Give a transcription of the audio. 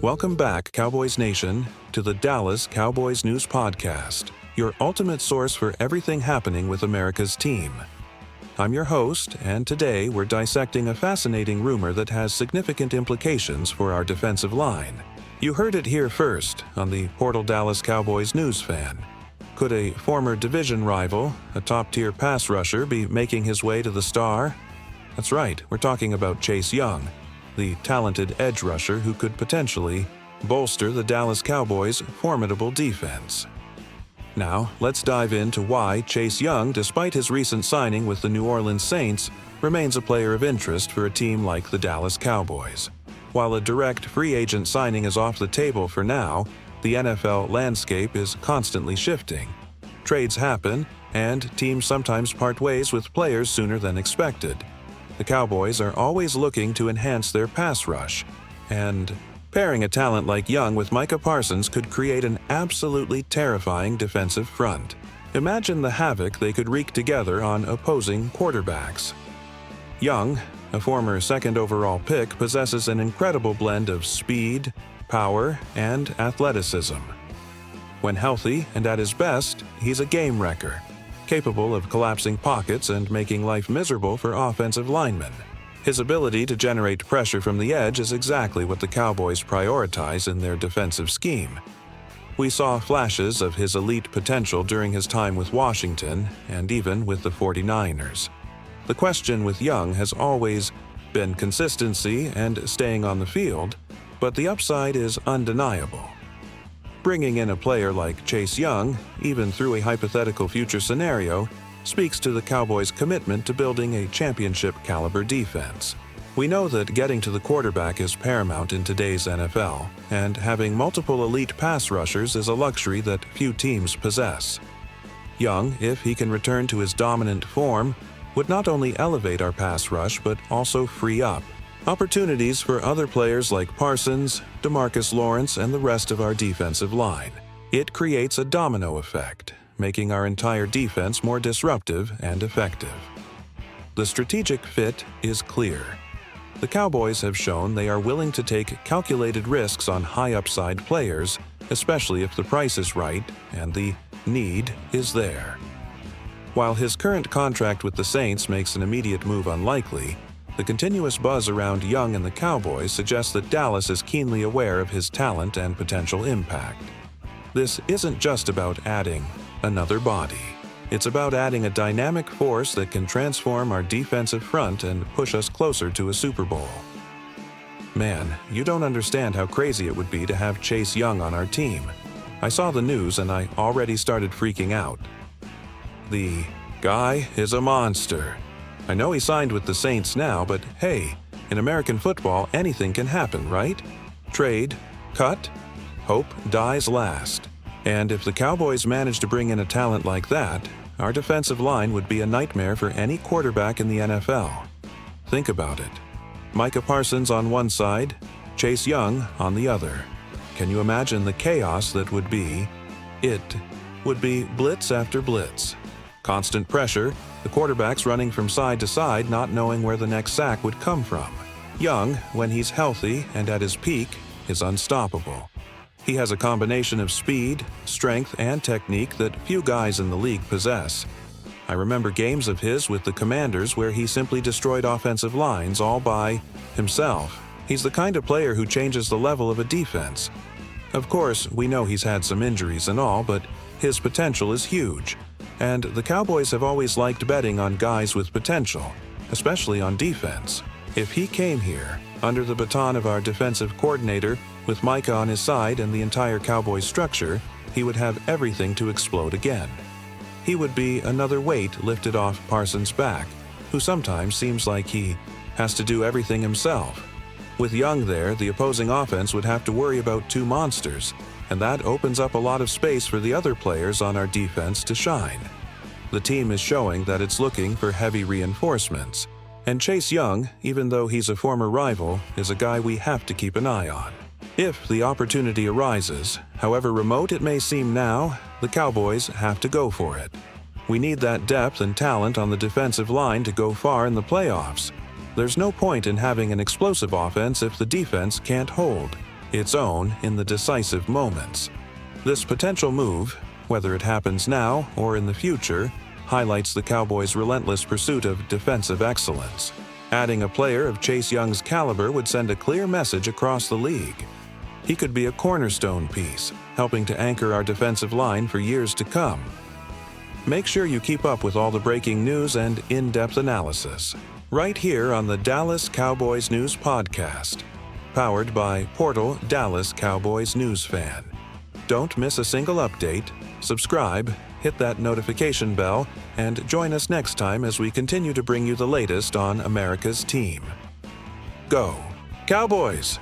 Welcome back, Cowboys Nation, to the Dallas Cowboys News Podcast, your ultimate source for everything happening with America's team. I'm your host, and today we're dissecting a fascinating rumor that has significant implications for our defensive line. You heard it here first on the Portal Dallas Cowboys News Fan. Could a former division rival, a top-tier pass rusher, be making his way to the star? That's right, we're talking about Chase Young, the talented edge rusher who could potentially bolster the Dallas Cowboys' formidable defense. Now, let's dive into why Chase Young, despite his recent signing with the New Orleans Saints, remains a player of interest for a team like the Dallas Cowboys. While a direct free agent signing is off the table for now, the NFL landscape is constantly shifting. Trades happen, and teams sometimes part ways with players sooner than expected. The Cowboys are always looking to enhance their pass rush, and pairing a talent like Young with Micah Parsons could create an absolutely terrifying defensive front. Imagine the havoc they could wreak together on opposing quarterbacks. Young, a former second overall pick, possesses an incredible blend of speed, power, and athleticism. When healthy and at his best, he's a game wrecker, capable of collapsing pockets and making life miserable for offensive linemen. His ability to generate pressure from the edge is exactly what the Cowboys prioritize in their defensive scheme. We saw flashes of his elite potential during his time with Washington and even with the 49ers. The question with Young has always been consistency and staying on the field, but the upside is undeniable. Bringing in a player like Chase Young, even through a hypothetical future scenario, speaks to the Cowboys' commitment to building a championship-caliber defense. We know that getting to the quarterback is paramount in today's NFL, and having multiple elite pass rushers is a luxury that few teams possess. Young, if he can return to his dominant form, would not only elevate our pass rush but also free up opportunities for other players like Parsons, DeMarcus Lawrence, and the rest of our defensive line. It creates a domino effect, making our entire defense more disruptive and effective. The strategic fit is clear. The Cowboys have shown they are willing to take calculated risks on high-upside players, especially if the price is right and the need is there. While his current contract with the Saints makes an immediate move unlikely, the continuous buzz around Young and the Cowboys suggests that Dallas is keenly aware of his talent and potential impact. This isn't just about adding another body. It's about adding a dynamic force that can transform our defensive front and push us closer to a Super Bowl. Man, you don't understand how crazy it would be to have Chase Young on our team. I saw the news and I already started freaking out. The guy is a monster. I know he signed with the Saints now, but hey, in American football, anything can happen, right? Trade, cut, hope dies last. And if the Cowboys manage to bring in a talent like that, our defensive line would be a nightmare for any quarterback in the NFL. Think about it. Micah Parsons on one side, Chase Young on the other. Can you imagine the chaos that would be? It would be blitz after blitz. Constant pressure, the quarterbacks running from side to side not knowing where the next sack would come from. Young, when he's healthy and at his peak, is unstoppable. He has a combination of speed, strength, and technique that few guys in the league possess. I remember games of his with the Commanders where he simply destroyed offensive lines all by himself. He's the kind of player who changes the level of a defense. Of course, we know he's had some injuries and all, but his potential is huge. And the Cowboys have always liked betting on guys with potential, especially on defense. If he came here, under the baton of our defensive coordinator, with Micah on his side and the entire Cowboys structure, he would have everything to explode again. He would be another weight lifted off Parsons' back, who sometimes seems like he has to do everything himself. With Young there, the opposing offense would have to worry about two monsters, and that opens up a lot of space for the other players on our defense to shine. The team is showing that it's looking for heavy reinforcements, and Chase Young, even though he's a former rival, is a guy we have to keep an eye on. If the opportunity arises, however remote it may seem now, the Cowboys have to go for it. We need that depth and talent on the defensive line to go far in the playoffs. There's no point in having an explosive offense if the defense can't hold. its own in the decisive moments. This potential move, whether it happens now or in the future, highlights the Cowboys' relentless pursuit of defensive excellence. Adding a player of Chase Young's caliber would send a clear message across the league. He could be a cornerstone piece, helping to anchor our defensive line for years to come. Make sure you keep up with all the breaking news and in-depth analysis right here on the Dallas Cowboys News Podcast, powered by Portal Dallas Cowboys News Fan. Don't miss a single update, subscribe, hit that notification bell, and join us next time as we continue to bring you the latest on America's team. Go, Cowboys!